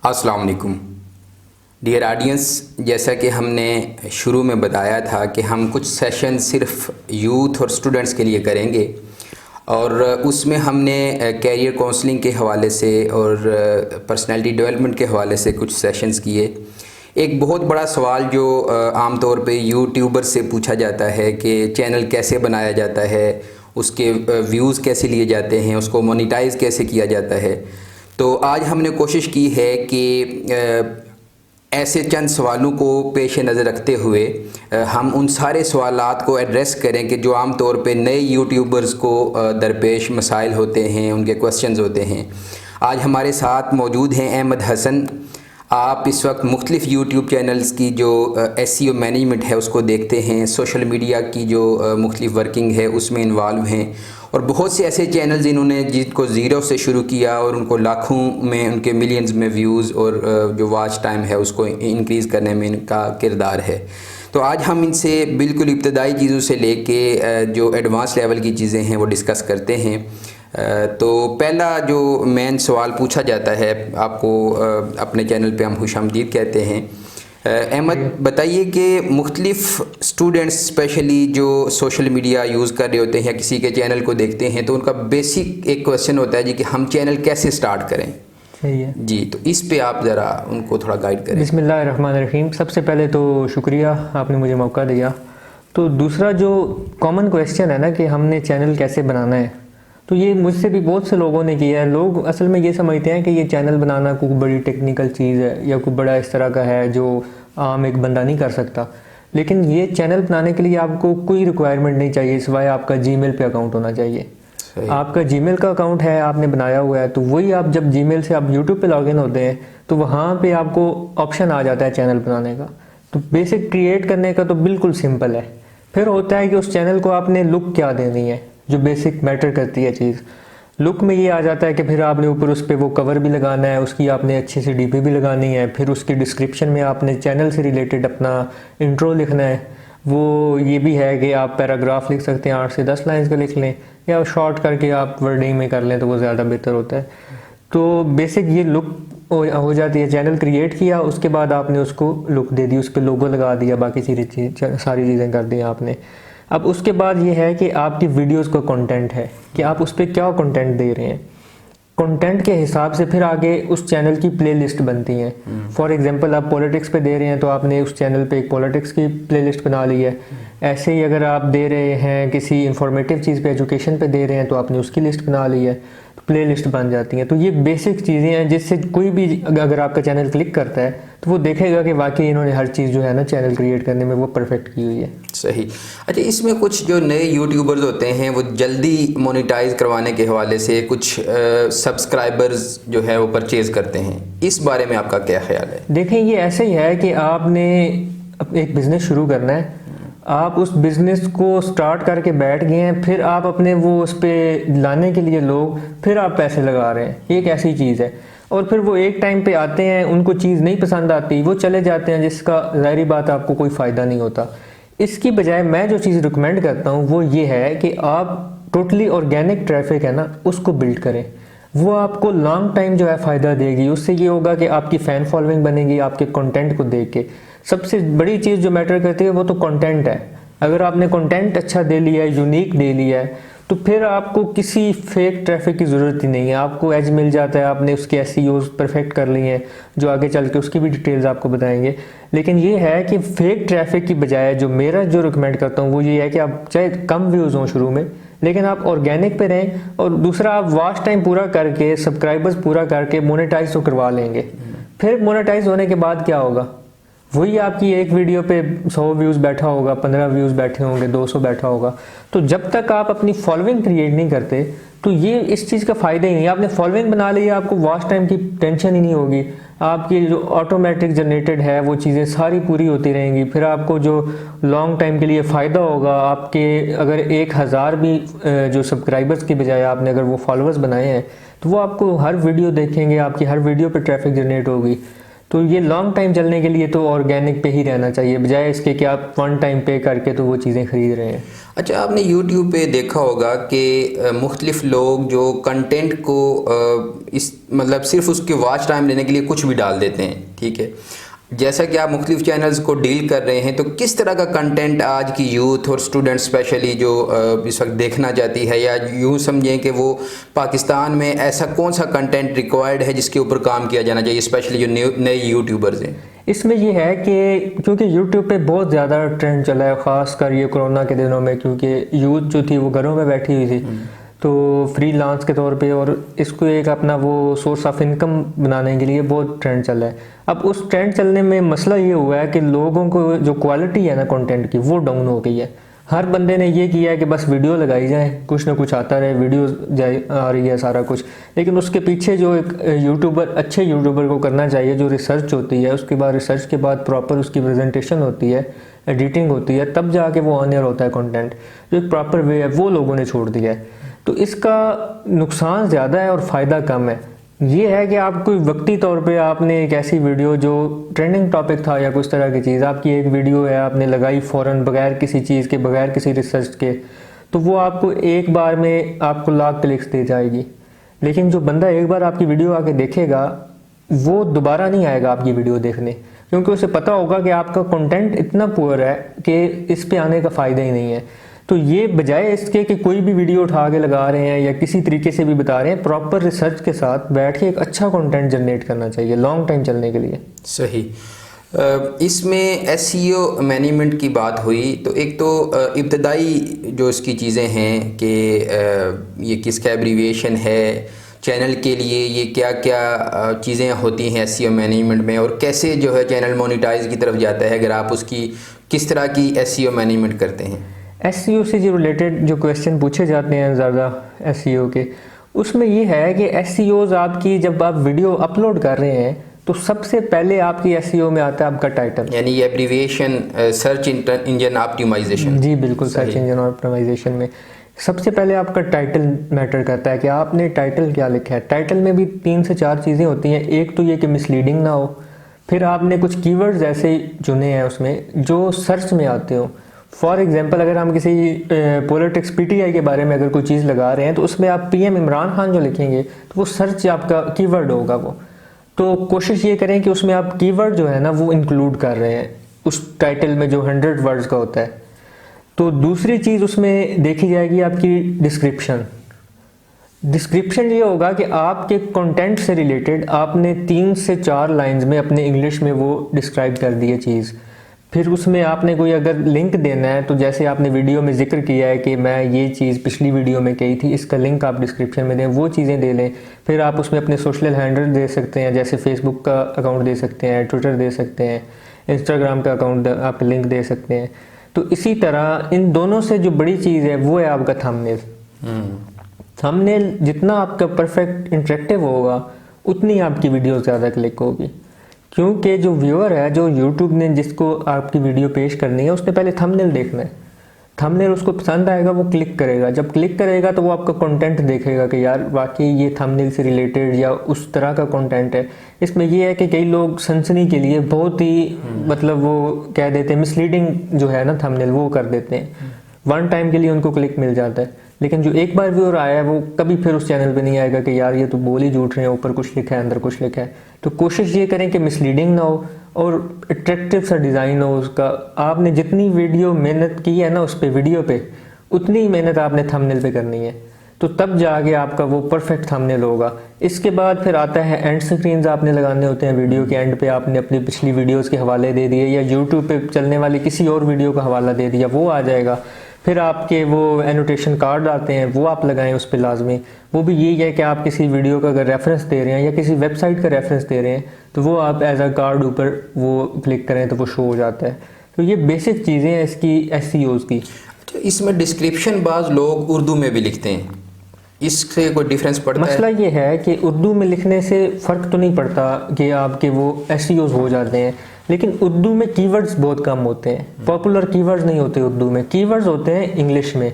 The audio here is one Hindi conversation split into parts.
अस्सलाम वालेकुम डियर ऑडियंस। जैसा कि हमने शुरू में बताया था कि हम कुछ सेशन सिर्फ यूथ और स्टूडेंट्स के लिए करेंगे और उसमें हमने कैरियर काउंसलिंग के हवाले से और पर्सनालिटी डेवलपमेंट के हवाले से कुछ सेशंस किए। एक बहुत बड़ा सवाल जो आम तौर पे यूट्यूबर से पूछा जाता है कि चैनल कैसे बनाया जाता है, उसके व्यूज़ कैसे लिए जाते हैं, उसको मोनेटाइज़ कैसे किया जाता है। तो आज हमने कोशिश की है कि ऐसे चंद सवालों को पेश नज़र रखते हुए हम उन सारे सवालात को एड्रेस करें कि जो आम तौर पे नए यूट्यूबर्स को दरपेश मसाइल होते हैं, उनके क्वेश्चंस होते हैं। आज हमारे साथ मौजूद हैं अहमद हसन। आप इस वक्त मुख्तलिफ़ यूट्यूब चैनल्स की जो SEO मैनेजमेंट है उसको देखते हैं, सोशल मीडिया की जो मुख्तलिफ़ वर्किंग है उसमें इन्वॉल्व हैं और बहुत से ऐसे चैनल्स इन्होंने जिनको ज़ीरो से शुरू किया और उनको लाखों में, उनके मिलियंस में व्यूज़ और जो वॉच टाइम है उसको इंक्रीज़ करने में इनका किरदार है। तो आज हम इनसे बिल्कुल इब्तदाई चीज़ों से लेके जो एडवांस लेवल की चीज़ें हैं वो डिस्कस करते हैं। तो पहला जो मेन सवाल पूछा जाता है, आपको अपने चैनल पे हम खुशामदीद कहते हैं। अहमद, बताइए कि मुख्तलिफ़ स्टूडेंट्स स्पेशली जो सोशल मीडिया यूज़ कर रहे होते हैं या किसी के चैनल को देखते हैं तो उनका बेसिक एक क्वेश्चन होता है जी कि हम चैनल कैसे स्टार्ट करें। सही है जी, तो इस पे आप ज़रा उनको थोड़ा गाइड करें। बिस्मिल्लाहिर्रहमानिर्रहीम। सबसे पहले तो शुक्रिया, आपने मुझे मौका दिया। तो दूसरा जो कॉमन क्वेश्चन है ना कि हमने चैनल कैसे बनाना है, तो ये मुझसे भी बहुत से लोगों ने किया है। लोग असल में ये समझते हैं कि ये चैनल बनाना कोई बड़ी टेक्निकल चीज़ है या कोई बड़ा इस तरह का है जो आम एक बंदा नहीं कर सकता। लेकिन ये चैनल बनाने के लिए आपको कोई रिक्वायरमेंट नहीं चाहिए सिवाय आपका जीमेल पे अकाउंट होना चाहिए। आपका जीमेल का अकाउंट है, आपने बनाया हुआ है, तो वही आप जब जीमेल से आप यूट्यूब पे लॉगिन होते हैं तो वहाँ पे आपको ऑप्शन आ जाता है चैनल बनाने का। तो बेसिक क्रिएट करने का तो बिल्कुल सिंपल है। फिर होता है कि उस चैनल को आपने लुक क्या देनी है, जो बेसिक मैटर करती है चीज़। लुक में ये आ जाता है कि फिर आपने ऊपर उस पर वो कवर भी लगाना है, उसकी आपने अच्छी सी DP भी लगानी है, फिर उसकी डिस्क्रिप्शन में आपने चैनल से रिलेटेड अपना इंट्रो लिखना है। वो ये भी है कि आप पैराग्राफ लिख सकते हैं, 8 से 10 लाइन्स का लिख लें या शॉर्ट करके आप वर्डिंग में कर लें तो वो ज़्यादा बेहतर होता है। तो बेसिक ये लुक हो जाती है। चैनल क्रिएट किया, उसके बाद आपने उसको लुक दे दी, उस पर लोगो लगा दिया, बाकी सारी चीज़ें कर दी आपने। अब उसके बाद ये है कि आपकी वीडियोस का कंटेंट है कि आप उस पर क्या कंटेंट दे रहे हैं। कंटेंट के हिसाब से फिर आगे उस चैनल की प्लेलिस्ट बनती हैं। फॉर एग्जांपल आप पॉलिटिक्स पे दे रहे हैं तो आपने उस चैनल पे एक पॉलिटिक्स की प्लेलिस्ट बना ली है। ऐसे ही अगर आप दे रहे हैं किसी इंफॉर्मेटिव चीज़ पे, एजुकेशन पे दे रहे हैं तो आपने उसकी लिस्ट बना ली है, तो प्ले लिस्ट बन जाती हैं। तो ये बेसिक चीज़ें हैं जिससे कोई भी अगर आपका चैनल क्लिक करता है तो वो देखेगा कि वाकई इन्होंने हर चीज़ जो है ना चैनल क्रिएट करने में वो परफेक्ट की हुई है। सही। अच्छा, इसमें कुछ जो नए यूट्यूबर्स होते हैं वो जल्दी मोनेटाइज करवाने के हवाले से कुछ सब्सक्राइबर्स जो है वो परचेज़ करते हैं, इस बारे में आपका क्या ख्याल है? देखें, ये ऐसे ही है कि आपने एक बिज़नेस शुरू करना है, आप उस बिज़नेस को स्टार्ट करके बैठ गए हैं, फिर आप अपने वो उस पर लाने के लिए लोग, फिर आप पैसे लगा रहे हैं। ये एक ऐसी चीज़ है और फिर वो एक टाइम पे आते हैं, उनको चीज़ नहीं पसंद आती, वो चले जाते हैं, जिसका ज़ाहिरी बात आपको कोई फ़ायदा नहीं होता। इसकी बजाय मैं जो चीज़ रिकमेंड करता हूँ वो ये है कि आप टोटली ऑर्गेनिक ट्रैफिक है ना उसको बिल्ड करें। वो आपको लॉन्ग टाइम जो है फ़ायदा देगी। उससे ये होगा कि आपकी फ़ैन फॉलोइंग बनेगी आपके कंटेंट को देख के। सबसे बड़ी चीज़ जो मैटर करती है वो तो कंटेंट है। अगर आपने कंटेंट अच्छा दे लिया है, यूनिक दे लिया है, तो फिर आपको किसी फेक ट्रैफिक की ज़रूरत ही नहीं है। आपको एज मिल जाता है, आपने उसके SEOs परफेक्ट कर लिए हैं, जो आगे चल के उसकी भी डिटेल्स आपको बताएंगे। लेकिन ये है कि फेक ट्रैफिक की बजाय जो मेरा जो रिकमेंड करता हूँ वो ये है कि आप चाहे कम व्यूज़ हों शुरू में, लेकिन आप ऑर्गेनिक पे रहें, और दूसरा आप वॉच टाइम पूरा करके, सब्सक्राइबर्स पूरा करके मोनेटाइज तो करवा लेंगे। फिर मोनेटाइज होने के बाद क्या होगा, वही आपकी एक वीडियो पे 100 व्यूज़ बैठा होगा, 15 व्यूज़ बैठे होंगे, 200 बैठा होगा। तो जब तक आप अपनी फॉलोइंग क्रिएट नहीं करते तो ये इस चीज़ का फ़ायदा ही नहीं। आपने फॉलोइंग बना ली, आपको वॉच टाइम की टेंशन ही नहीं होगी, आपकी जो ऑटोमेटिक जनरेटेड है वो चीज़ें सारी पूरी होती रहेंगी। फिर आपको जो लॉन्ग टाइम के लिए फ़ायदा होगा, आपके अगर 1000 भी जो सब्सक्राइबर्स की बजाय आपने अगर वो फॉलोअर्स बनाए हैं तो वो आपको हर वीडियो देखेंगे, आपकी हर वीडियो पर ट्रैफिक जनरेट होगी। तो ये लॉन्ग टाइम चलने के लिए तो ऑर्गेनिक पे ही रहना चाहिए, बजाय इसके कि आप वन टाइम पे करके तो वो चीज़ें ख़रीद रहे हैं। अच्छा, आपने YouTube पे देखा होगा कि मुख्तलिफ लोग जो कंटेंट को इस मतलब सिर्फ उसके वॉच टाइम लेने के लिए कुछ भी डाल देते हैं, ठीक है। जैसा कि आप मुख्तलिफ चैनल्स को डील कर रहे हैं, तो किस तरह का कंटेंट आज की यूथ और स्टूडेंट स्पेशली जो इस वक्त देखना चाहती है, या यूँ समझें कि वो पाकिस्तान में ऐसा कौन सा कंटेंट रिक्वायर्ड है जिसके ऊपर काम किया जाना चाहिए, स्पेशली जो नए यूट्यूबर्स हैं? इसमें ये है कि क्योंकि YouTube पे बहुत ज़्यादा ट्रेंड चला है, ख़ासकर ये कोरोना के दिनों में, क्योंकि यूथ जो थी वो घरों में बैठी हुई थी, तो फ्रीलांस के तौर पे और इसको एक अपना वो सोर्स ऑफ इनकम बनाने के लिए बहुत ट्रेंड चला है। अब उस ट्रेंड चलने में मसला ये हुआ है कि लोगों को जो क्वालिटी है ना कंटेंट की, वो डाउन हो गई है। हर बंदे ने ये किया है कि बस वीडियो लगाई जाए, कुछ ना कुछ आता रहे, वीडियो आ रही है सारा कुछ, लेकिन उसके पीछे जो एक यूट्यूबर, अच्छे यूट्यूबर को करना चाहिए, जो रिसर्च होती है, उसके बाद रिसर्च के बाद प्रॉपर उसकी प्रेजेंटेशन होती है, एडिटिंग होती है, तब जाके वो ऑन एयर होता है कंटेंट, जो एक प्रॉपर वे है, वो लोगों ने छोड़ दिया है। तो इसका नुकसान ज़्यादा है और फ़ायदा कम है। ये है कि आप कोई वक्ती तौर पे आपने एक ऐसी वीडियो जो ट्रेंडिंग टॉपिक था या कुछ तरह की चीज़, आपकी एक वीडियो है, आपने लगाई फ़ौरन बगैर किसी चीज़ के, बगैर किसी रिसर्च के, तो वो आपको एक बार में आपको लाख क्लिक्स दे जाएगी। लेकिन जो बंदा एक बार आपकी वीडियो आके देखेगा, वो दोबारा नहीं आएगा आपकी वीडियो देखने, क्योंकि उसे पता होगा कि आपका कंटेंट इतना पुअर है कि इस पे आने का फ़ायदा ही नहीं है। तो ये बजाय इसके कि कोई भी वीडियो उठा के लगा रहे हैं या किसी तरीके से भी बता रहे हैं, प्रॉपर रिसर्च के साथ बैठ के एक अच्छा कंटेंट जनरेट करना चाहिए लॉन्ग टाइम चलने के लिए। सही। इसमें SEO मैनेजमेंट की बात हुई, तो एक तो इब्तदाई जो इसकी चीज़ें हैं कि ये किसका एब्रीविएशन है चैनल के लिए, ये क्या क्या चीज़ें होती हैं SEO मैनेजमेंट में, और कैसे जो है चैनल मोनेटाइज की तरफ जाता है, अगर आप उसकी किस तरह की SEO मैनेजमेंट करते हैं? SEO से जो रिलेटेड जो क्वेश्चन पूछे जाते हैं ज़्यादा SEO के, उसमें ये है कि SEOs आपकी जब आप वीडियो अपलोड कर रहे हैं तो सबसे पहले आपकी SEO में आता है आपका टाइटल, यानी ये एब्रीविएशन सर्च इंजन ऑप्टिमाइजेशन। जी बिल्कुल, सर्च इंजन ऑप्टिमाइजेशन में सबसे पहले आपका टाइटल मैटर करता है कि आपने टाइटल क्या लिखा है। टाइटल में भी 3 से 4 चीज़ें होती हैं। एक तो ये कि मिसलीडिंग ना हो, फिर आपने कुछ कीवर्ड्स ऐसे चुने हैं उसमें जो सर्च में आते हो। फॉर एग्जांपल, अगर हम किसी पॉलिटिक्स PTI के बारे में अगर कोई चीज़ लगा रहे हैं, तो उसमें आप PM इमरान खान जो लिखेंगे तो वो सर्च आपका कीवर्ड होगा वो। तो कोशिश ये करें कि उसमें आप कीवर्ड जो है ना वो इंक्लूड कर रहे हैं उस टाइटल में जो 100 वर्ड्स का होता है। तो दूसरी चीज़ उसमें देखी जाएगी आपकी डिस्क्रिप्शन। डिस्क्रिप्शन ये होगा कि आपके कंटेंट से रिलेटेड आपने 3 से 4 लाइंस में अपने इंग्लिश में वो डिस्क्राइब कर दी है चीज़। फिर उसमें आपने कोई अगर लिंक देना है, तो जैसे आपने वीडियो में जिक्र किया है कि मैं ये चीज़ पिछली वीडियो में कही थी, इसका लिंक आप डिस्क्रिप्शन में दें, वो चीज़ें दे लें। फिर आप उसमें अपने सोशल हैंडल दे सकते हैं, जैसे फेसबुक का अकाउंट दे सकते हैं, ट्विटर दे सकते हैं, इंस्टाग्राम का अकाउंट आप लिंक दे सकते हैं। तो इसी तरह इन दोनों से जो बड़ी चीज़ है वो है आपका थंबनेल। थंबनेल जितना आपका परफेक्ट इंटरेक्टिव होगा, उतनी आपकी वीडियो ज़्यादा क्लिक होगी, क्योंकि जो व्यूअर है, जो यूट्यूब ने जिसको आपकी वीडियो पेश करनी है, उसने पहले थंबनेल देखना है। थंबनेल उसको पसंद आएगा, वो क्लिक करेगा। जब क्लिक करेगा तो वो आपका कंटेंट देखेगा कि यार वाकई ये थंबनेल से रिलेटेड या उस तरह का कंटेंट है। इसमें ये है कि कई लोग सनसनी के लिए बहुत ही मतलब वो कह देते हैं, मिसलीडिंग जो है ना थंबनेल, वो कर देते हैं। वन टाइम के लिए उनको क्लिक मिल जाता है, लेकिन जो एक बार व्यूअर आया है वो कभी फिर उस चैनल पे नहीं आएगा कि यार ये तो बोल ही झूठ रहे हैं, ऊपर कुछ लिखा है अंदर कुछ लिखा है। तो कोशिश ये करें कि मिसलीडिंग ना हो और अट्रैक्टिव सा डिज़ाइन हो उसका। आपने जितनी वीडियो मेहनत की है ना उस पर वीडियो पे, उतनी ही मेहनत आपने थंबनेल पे करनी है, तो तब जाके आपका वो परफेक्ट थंबनेल होगा। इसके बाद फिर आता है एंड स्क्रीन्स आपने लगाने होते हैं। वीडियो के एंड पे आपने अपनी पिछली वीडियोज़ के हवाले दे दिए या यूट्यूब पे चलने वाली किसी और वीडियो का हवाला दे दिया, वो आ जाएगा। फिर आपके वो एनोटेशन कार्ड आते हैं, वो आप लगाएं उस पर लाजमी। वो भी यही है कि आप किसी वीडियो का अगर रेफरेंस दे रहे हैं या किसी वेबसाइट का रेफरेंस दे रहे हैं, तो वो आप एज अ कार्ड ऊपर वो क्लिक करें तो वो शो हो जाता है। तो ये बेसिक चीज़ें हैं इसकी SEOs की। अच्छा, इसमें डिस्क्रिप्शन बाज़ लोग उर्दू में भी लिखते हैं, इससे कोई डिफरेंस पड़ता है? मसला ये है कि उर्दू में लिखने से फ़र्क तो नहीं पड़ता कि आपके वो SEOs हो जाते हैं, लेकिन उर्दू में कीवर्ड्स बहुत कम होते हैं। पॉपुलर कीवर्ड्स नहीं होते उर्दू में, कीवर्ड्स होते हैं इंग्लिश में।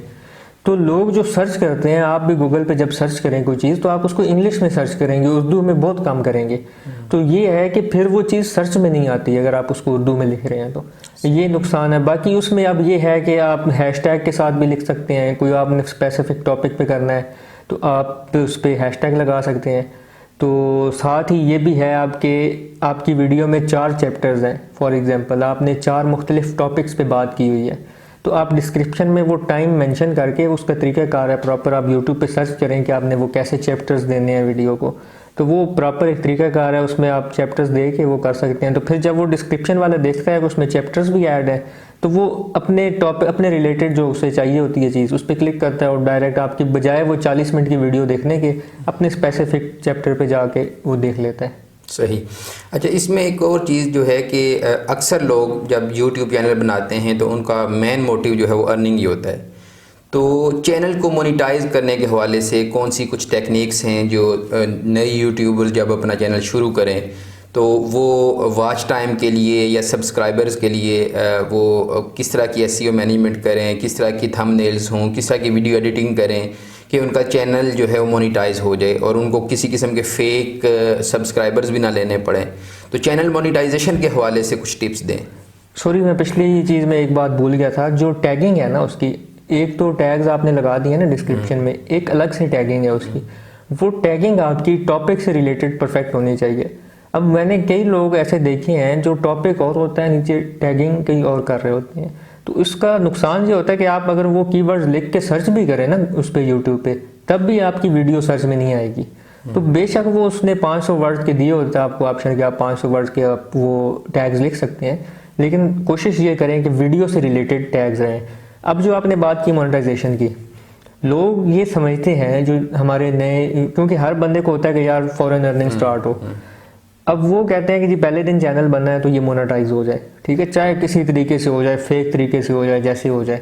तो लोग जो सर्च करते हैं, आप भी गूगल पे जब सर्च करें कोई चीज़ तो आप उसको इंग्लिश में सर्च करेंगे, उर्दू में बहुत कम करेंगे। तो ये है कि फिर वो चीज़ सर्च में नहीं आती अगर आप उसको उर्दू में लिख रहे हैं, तो ये नुकसान है। बाकी उसमें अब ये है कि आप हैशटैग के साथ भी लिख सकते हैं, कोई आपने स्पेसिफिक टॉपिक पे करना है तो आप उस पर हैशटैग लगा सकते हैं। तो साथ ही ये भी है आपकी वीडियो में 4 चैप्टर्स हैं, फॉर एग्ज़ाम्पल आपने 4 मुख्तलिफ टॉपिक्स पे बात की हुई है, तो आप डिस्क्रिप्शन में वो टाइम मेंशन करके उसका तरीक़ाकार है प्रॉपर, आप यूट्यूब पे सर्च करें कि आपने वो कैसे चैप्टर्स देने हैं वीडियो को, तो वो प्रॉपर एक तरीक़ाकार है, उसमें आप चैप्टर्स दे के वो कर सकते हैं। तो फिर जब वो डिस्क्रिप्शन वाला देखता है कि उसमें चैप्टर्स भी ऐड है, तो वो अपने टॉपिक, अपने रिलेटेड जो उसे चाहिए होती है चीज़, उस पर क्लिक करता है और डायरेक्ट आपकी बजाय वो 40 मिनट की वीडियो देखने के अपने स्पेसिफिक चैप्टर पे जाके वो देख लेता है। सही। अच्छा, इसमें एक और चीज़ जो है कि अक्सर लोग जब यूट्यूब चैनल बनाते हैं तो उनका मेन मोटिव जो है वो अर्निंग ही होता है। तो चैनल को मोनेटाइज करने के हवाले से कौन सी कुछ टेक्निक्स हैं जो नए यूट्यूबर्स जब अपना चैनल शुरू करें तो वो वॉच टाइम के लिए या सब्सक्राइबर्स के लिए वो किस तरह की एसईओ मैनेजमेंट करें, किस तरह की थंबनेल्स हों, किस तरह की वीडियो एडिटिंग करें कि उनका चैनल जो है वो मोनेटाइज हो जाए और उनको किसी किस्म के फेक सब्सक्राइबर्स भी ना लेने पड़ें। तो चैनल मोनेटाइजेशन के हवाले से कुछ टिप्स दें। सॉरी, मैं पिछली चीज़ में एक बात भूल गया था, जो टैगिंग है ना उसकी, एक तो टैग्स आपने लगा दिए ना डिस्क्रिप्शन में, एक अलग से टैगिंग है उसकी, वो टैगिंग आपकी टॉपिक से रिलेटेड परफेक्ट होनी चाहिए। अब मैंने कई लोग ऐसे देखे हैं जो टॉपिक और होता है, नीचे टैगिंग कहीं और कर रहे होते हैं, तो इसका नुकसान ये होता है कि आप अगर वो कीवर्ड्स लिख के सर्च भी करें ना उस पर यूट्यूब पे, तब भी आपकी वीडियो सर्च में नहीं आएगी। तो बेशक वो उसने 500 वर्ड के दिए होते हैं आपको ऑप्शन कि आप 500 वर्ड के आप वो टैग्स लिख सकते हैं, लेकिन कोशिश ये करें कि वीडियो से रिलेटेड टैग्स रहें। अब जो आपने बात की मोनेटाइजेशन की, लोग ये समझते हैं जो हमारे नए, क्योंकि हर बंदे को होता है कि यार फॉरेन अर्निंग स्टार्ट हो, अब वो कहते हैं कि जी पहले दिन चैनल बनना है तो ये मोनेटाइज हो जाए, ठीक है, चाहे किसी तरीके से हो जाए, फेक तरीके से हो जाए, जैसे हो जाए।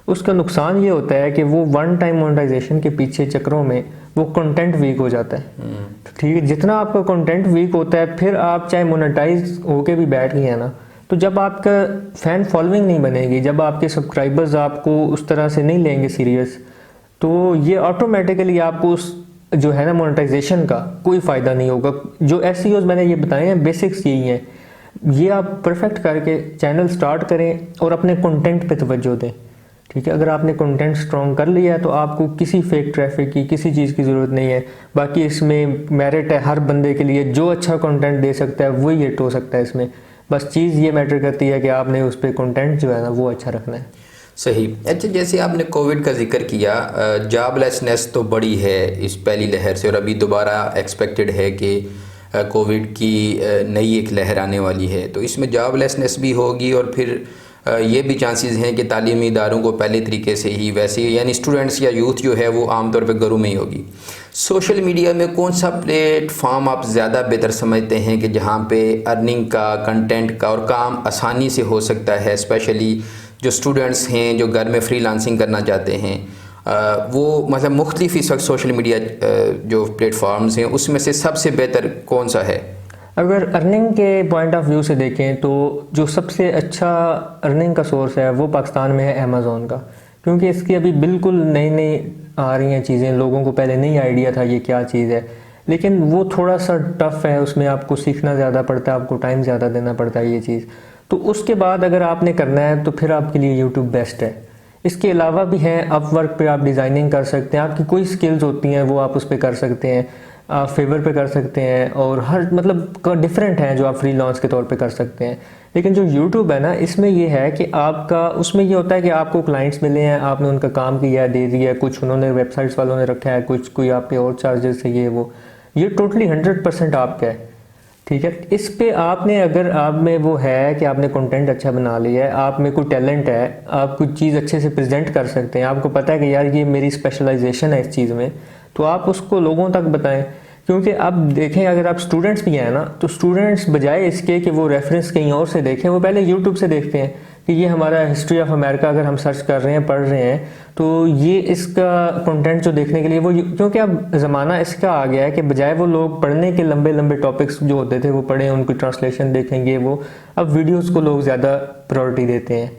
उसका नुकसान ये होता है कि वो वन टाइम मोनेटाइजेशन के पीछे चक्करों में वो कंटेंट वीक हो जाता है। तो ठीक है, जितना आपका कंटेंट वीक होता है, फिर आप चाहे मोनेटाइज होके भी बैठ गए हैं ना, तो जब आपका फ़ैन फॉलोइंग नहीं बनेगी, जब आपके सब्सक्राइबर्स आपको उस तरह से नहीं लेंगे सीरियस, तो ये ऑटोमेटिकली आपको उस जो है ना मोनेटाइजेशन का कोई फ़ायदा नहीं होगा। जो एसईओज़ मैंने ये बताए हैं, बेसिक्स यही हैं, ये आप परफेक्ट करके चैनल स्टार्ट करें और अपने कंटेंट पे तवज्जो दें। ठीक है, अगर आपने कंटेंट स्ट्रॉन्ग कर लिया है तो आपको किसी फेक ट्रैफिक की, किसी चीज़ की ज़रूरत नहीं है। बाकी इसमें मेरिट है हर बंदे के लिए, जो अच्छा कंटेंट दे सकता है वही हिट हो सकता है इसमें। बस चीज़ ये मैटर करती है कि आपने उस पर कंटेंट जो है ना वो अच्छा रखना है। सही। अच्छा, जैसे आपने कोविड का जिक्र किया, जॉबलेसनेस तो बड़ी है इस पहली लहर से और अभी दोबारा एक्सपेक्टेड है कि कोविड की नई एक लहर आने वाली है, तो इसमें जॉबलेसनेस भी होगी और फिर ये भी चांसेस हैं कि तालीमी इदारों को पहले तरीके से ही वैसे, यानी स्टूडेंट्स या यूथ जो है वो आमतौर पर घरों में ही होगी। सोशल मीडिया में कौन सा प्लेटफॉर्म आप ज़्यादा बेहतर समझते हैं कि जहाँ पे अर्निंग का, कंटेंट का और काम आसानी से हो सकता है, स्पेशली जो स्टूडेंट्स हैं जो घर में फ्रीलांसिंग करना चाहते हैं, वो मतलब मुख्तलिफ इस वक्त सोशल मीडिया जो प्लेटफॉर्म्स हैं उसमें से सबसे बेहतर कौन सा है? अगर अर्निंग के पॉइंट ऑफ व्यू से देखें तो जो सबसे अच्छा अर्निंग का सोर्स है वो पाकिस्तान में है अमेज़ॉन का, क्योंकि इसकी अभी बिल्कुल नई नई आ रही हैं चीज़ें, लोगों को पहले नहीं आइडिया था ये क्या चीज़ है, लेकिन वो थोड़ा सा टफ़ है, उसमें आपको सीखना ज़्यादा पड़ता है, आपको टाइम ज़्यादा देना पड़ता है ये चीज़। तो उसके बाद अगर आपने करना है तो फिर आपके लिए यूट्यूब बेस्ट है। इसके अलावा भी हैं, अपवर्क पे आप डिज़ाइनिंग कर सकते हैं, आपकी कोई स्किल्स होती हैं वो आप उस पर कर सकते हैं, आप फेवर पे कर सकते हैं, और हर मतलब डिफरेंट हैं जो आप फ्रीलांस के तौर पे कर सकते हैं। लेकिन जो यूट्यूब है ना, इसमें ये है कि आपका उसमें ये होता है कि आपको क्लाइंट्स मिले हैं, आपने उनका काम किया है, दे दिया है, कुछ उन्होंने वेबसाइट्स वालों ने रखा है, कुछ कोई आपके और चार्जेस है, ये टोटली 100% आपका है। ठीक है, इस पे आपने, अगर आप में वो है कि आपने कंटेंट अच्छा बना लिया है, आप में कोई टैलेंट है, आप कुछ चीज़ अच्छे से प्रेजेंट कर सकते हैं, आपको पता है कि यार ये मेरी स्पेशलाइजेशन है इस चीज़ में, तो आप उसको लोगों तक बताएं। क्योंकि अब देखें, अगर आप स्टूडेंट्स भी हैं ना, तो स्टूडेंट्स बजाय इसके कि वो रेफरेंस कहीं और से देखें, वो पहले यूट्यूब से देखते हैं कि ये हमारा हिस्ट्री ऑफ अमेरिका अगर हम सर्च कर रहे हैं, पढ़ रहे हैं, तो ये इसका कंटेंट जो देखने के लिए वो, क्योंकि अब ज़माना इसका आ गया है कि बजाय वो लोग पढ़ने के लंबे लंबे टॉपिक्स जो होते थे वो पढ़ें, उनकी ट्रांसलेशन देखेंगे, वो अब वीडियोज़ को लोग ज़्यादा प्रायोरिटी देते हैं।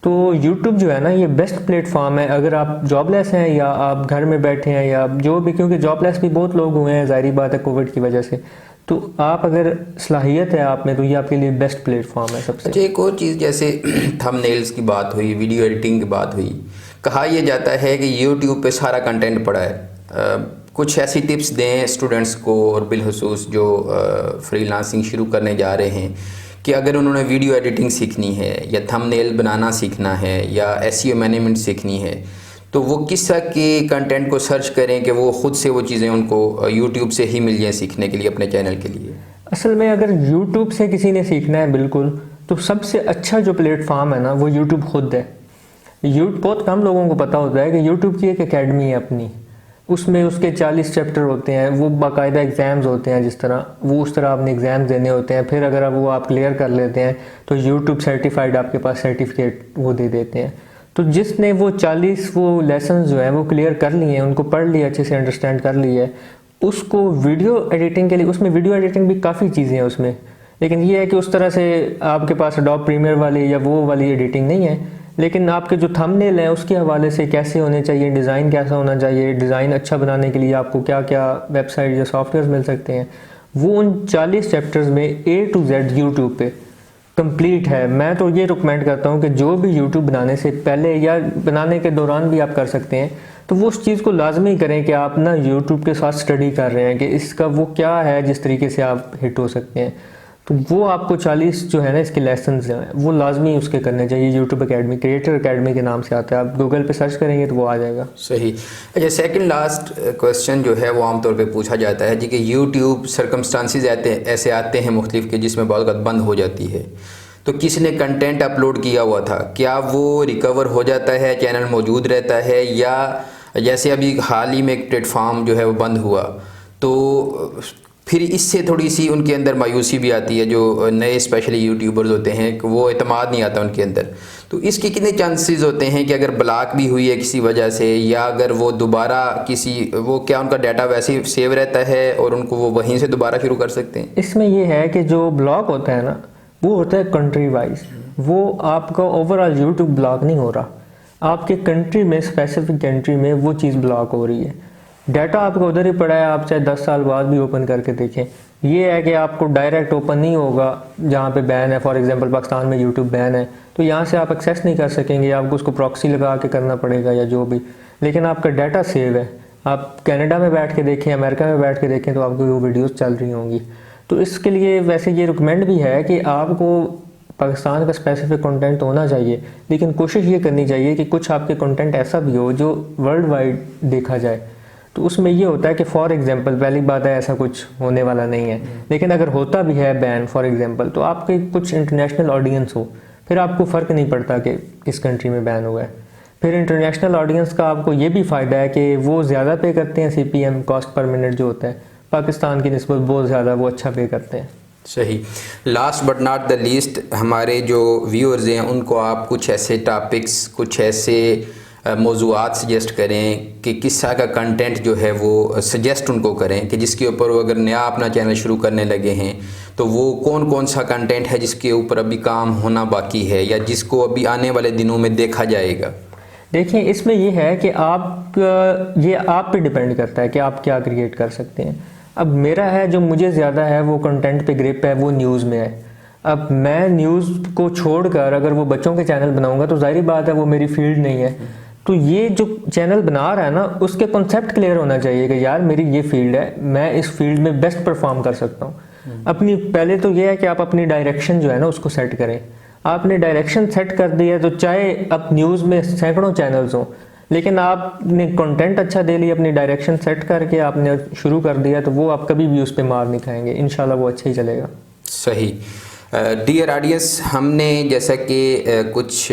तो YouTube जो है ना ये बेस्ट प्लेटफॉर्म है अगर आप जॉबलेस हैं या आप घर में बैठे हैं या जो भी, क्योंकि जॉबलेस भी बहुत लोग हुए हैं ज़ाहिर बात है कोविड की वजह से। तो आप अगर सलाहियत है आप में तो ये आपके लिए बेस्ट प्लेटफॉर्म है सबसे। अच्छा, एक और चीज़, जैसे थंबनेल्स की बात हुई, वीडियो एडिटिंग की बात हुई, कहा यह जाता है कि YouTube पे सारा कंटेंट पड़ा है। कुछ ऐसी टिप्स दें स्टूडेंट्स को और बिलखुसूस जो फ्रीलांसिंग शुरू करने जा रहे हैं कि अगर उन्होंने वीडियो एडिटिंग सीखनी है या थंबनेल बनाना सीखना है या एसईओ मैनेजमेंट सीखनी है, तो वो किस तरह के कंटेंट को सर्च करें कि वो ख़ुद से वो चीज़ें उनको यूट्यूब से ही मिल जाएँ सीखने के लिए अपने चैनल के लिए। असल में अगर यूट्यूब से किसी ने सीखना है बिल्कुल, तो सबसे अच्छा जो प्लेटफॉर्म है ना वो यूट्यूब खुद है। बहुत कम लोगों को पता होता है कि यूट्यूब की एक एकेडमी है अपनी, उसमें उसके 40 चैप्टर होते हैं, वो बाकायदा एग्ज़ाम्स होते हैं, जिस तरह वो उस तरह आपने एग्ज़ाम्स देने होते हैं। फिर अगर वो आप क्लियर कर लेते हैं तो यूट्यूब सर्टिफाइड आपके पास सर्टिफिकेट वो दे देते हैं। तो जिसने वो 40 वो लेसन जो है वो क्लियर कर लिए हैं, उनको पढ़ लिया, अच्छे से अंडरस्टैंड कर लिया है, उसको वीडियो एडिटिंग के लिए, उसमें वीडियो एडिटिंग भी काफ़ी चीज़ें हैं उसमें, लेकिन ये है कि उस तरह से आपके पास एडोब प्रीमियर वाली या वो वाली एडिटिंग नहीं है। लेकिन आपके जो थंबनेल हैं उसके हवाले से कैसे होने चाहिए, डिज़ाइन कैसा होना चाहिए, डिज़ाइन अच्छा बनाने के लिए आपको क्या क्या वेबसाइट या सॉफ्टवेयर मिल सकते हैं, वो उन 40 चैप्टर्स में A to Z यूट्यूब पे कंप्लीट है। मैं तो ये रिकमेंड करता हूँ कि जो भी यूट्यूब बनाने से पहले या बनाने के दौरान भी आप कर सकते हैं, तो वो उस चीज़ को लाजमी करें कि आप ना यूट्यूब के साथ स्टडी कर रहे हैं कि इसका वो क्या है जिस तरीके से आप हिट हो सकते हैं। तो वो आपको 40 जो है ना इसके लेसन्स जो हैं वो लाजमी उसके करने चाहिए। यूट्यूब एकेडमी, क्रिएटर एकेडमी के नाम से आता है, आप गूगल पे सर्च करेंगे तो वो आ जाएगा। सही। अच्छा, सेकंड लास्ट क्वेश्चन जो है वो आमतौर पे पूछा जाता है जी कि यूट्यूब सर्कमस्टांसिस ऐसे आते हैं मुख्तलिफ के जिसमें बहुत वक्त बंद हो जाती है, तो किसने कंटेंट अपलोड किया हुआ था क्या वो रिकवर हो जाता है, चैनल मौजूद रहता है, या जैसे अभी हाल ही में एक प्लेटफॉर्म जो है वो बंद हुआ, तो फिर इससे थोड़ी सी उनके अंदर मायूसी भी आती है, जो नए स्पेशली यूट्यूबर्स होते हैं कि वो एतमाद नहीं आता उनके अंदर। तो इसके कितने चांसेस होते हैं कि अगर ब्लॉक भी हुई है किसी वजह से, या अगर वो दोबारा किसी वो क्या उनका डाटा वैसे ही सेव रहता है और उनको वो वहीं से दोबारा शुरू कर सकते हैं? इसमें ये है कि जो ब्लॉक होता है ना वो होता है कंट्री वाइज, वो आपका ओवरऑल यूट्यूब ब्लॉक नहीं हो रहा, आपके कंट्री में, स्पेसिफिक कंट्री में वो चीज़ ब्लॉक हो रही है। डाटा आपको उधर ही पड़ा है, आप चाहे 10 साल बाद भी ओपन करके देखें। ये है कि आपको डायरेक्ट ओपन नहीं होगा जहाँ पे बैन है, फॉर एग्जांपल पाकिस्तान में यूट्यूब बैन है तो यहाँ से आप एक्सेस नहीं कर सकेंगे, आपको उसको प्रॉक्सी लगा के करना पड़ेगा या जो भी, लेकिन आपका डाटा सेव है। आप कनाडा में बैठ के देखें, अमेरिका में बैठ के देखें तो आपको वो वीडियोज़ चल रही होंगी। तो इसके लिए वैसे ये रिकमेंड भी है कि आपको पाकिस्तान का स्पेसिफिक कंटेंट होना चाहिए, लेकिन कोशिश ये करनी चाहिए कि कुछ आपके कंटेंट ऐसा भी हो जो वर्ल्ड वाइड देखा जाए। तो उसमें ये होता है कि फॉर एग्जांपल, पहली बात है ऐसा कुछ होने वाला नहीं है, लेकिन अगर होता भी है बैन फॉर एग्जांपल, तो आपके कुछ इंटरनेशनल ऑडियंस हो, फिर आपको फ़र्क नहीं पड़ता कि किस कंट्री में बैन हुआ है। फिर इंटरनेशनल ऑडियंस का आपको ये भी फ़ायदा है कि वो ज़्यादा पे करते हैं, CPM कॉस्ट पर मिनट जो होता है पाकिस्तान की निस्बत बहुत ज़्यादा वो अच्छा पे करते हैं। सही। Last but not the least, हमारे जो व्यूअर्स हैं उनको आप कुछ ऐसे टॉपिक्स, कुछ ऐसे मौज़ूआत सजेस्ट करें कि किस तरह का कंटेंट जो है वो सजेस्ट उनको करें कि जिसके ऊपर वो अगर नया अपना चैनल शुरू करने लगे हैं तो वो कौन कौन सा कंटेंट है जिसके ऊपर अभी काम होना बाकी है या जिसको अभी आने वाले दिनों में देखा जाएगा? देखिए, इसमें ये है कि ये आप पे डिपेंड करता है कि आप क्या क्रिएट कर सकते हैं। अब मेरा है जो मुझे ज़्यादा है वो कंटेंट पे ग्रिप है, वो न्यूज़ में है। अब मैं न्यूज़ को छोड़कर अगर वो बच्चों के चैनल बनाऊंगा तो जाहिर बात है वो मेरी फील्ड नहीं है। तो ये जो चैनल बना रहा है ना उसके कॉन्सेप्ट क्लियर होना चाहिए कि यार मेरी ये फील्ड है, मैं इस फील्ड में बेस्ट परफॉर्म कर सकता हूँ। अपनी पहले तो ये है कि आप अपनी डायरेक्शन जो है ना उसको सेट करें। आपने डायरेक्शन सेट कर दी है तो चाहे अब न्यूज़ में सैकड़ों चैनल्स हों, लेकिन आपने कंटेंट अच्छा दे लिया, अपनी डायरेक्शन सेट करके आपने शुरू कर दिया तो वो आप कभी भी उस पर मार नहीं खाएंगे, इंशाल्लाह वो अच्छा ही चलेगा। सही। डियर ऑडियंस, हमने जैसा कि कुछ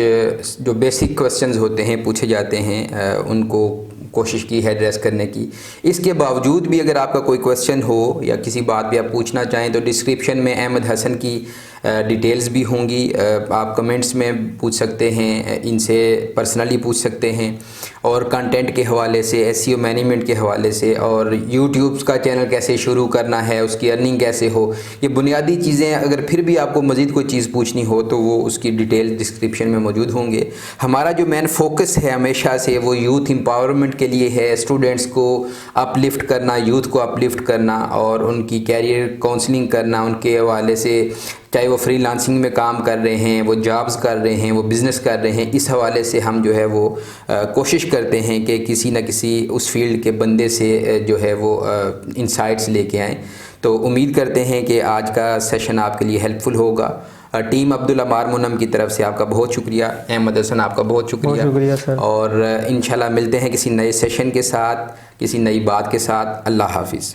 जो बेसिक क्वेश्चंस होते हैं पूछे जाते हैं उनको कोशिश की है एड्रेस करने की। इसके बावजूद भी अगर आपका कोई क्वेश्चन हो या किसी बात भी आप पूछना चाहें तो डिस्क्रिप्शन में अहमद हसन की डिटेल्स भी होंगी, आप कमेंट्स में पूछ सकते हैं, इनसे पर्सनली पूछ सकते हैं। और कंटेंट के हवाले से, एसईओ मैनेजमेंट के हवाले से, और यूट्यूब का चैनल कैसे शुरू करना है, उसकी अर्निंग कैसे हो, ये बुनियादी चीज़ें अगर फिर भी आपको मज़ीद कोई चीज़ पूछनी हो तो वो उसकी डिटेल डिस्क्रिप्शन में मौजूद होंगे। हमारा जो मेन फोकस है हमेशा से वो यूथ एम्पावरमेंट के लिए है, स्टूडेंट्स को अपलिफ्ट करना, यूथ को अपलिफ्ट करना और उनकी कैरियर काउंसलिंग करना, उनके हवाले से, चाहे वो फ्रीलांसिंग में काम कर रहे हैं, वो जॉब्स कर रहे हैं, वो बिज़नेस कर रहे हैं, इस हवाले से हम जो है वो कोशिश करते हैं कि किसी न किसी उस फील्ड के बंदे से जो है वो इंसाइट्स लेके आएँ। तो उम्मीद करते हैं कि आज का सेशन आपके लिए हेल्पफुल होगा। टीम अब्दुल अमार मुनम की तरफ से आपका बहुत शुक्रिया, अहमद हसन आपका बहुत शुक्रिया सर। और इंशाल्लाह मिलते हैं किसी नए सेशन के साथ, किसी नई बात के साथ। अल्लाह हाफिज़।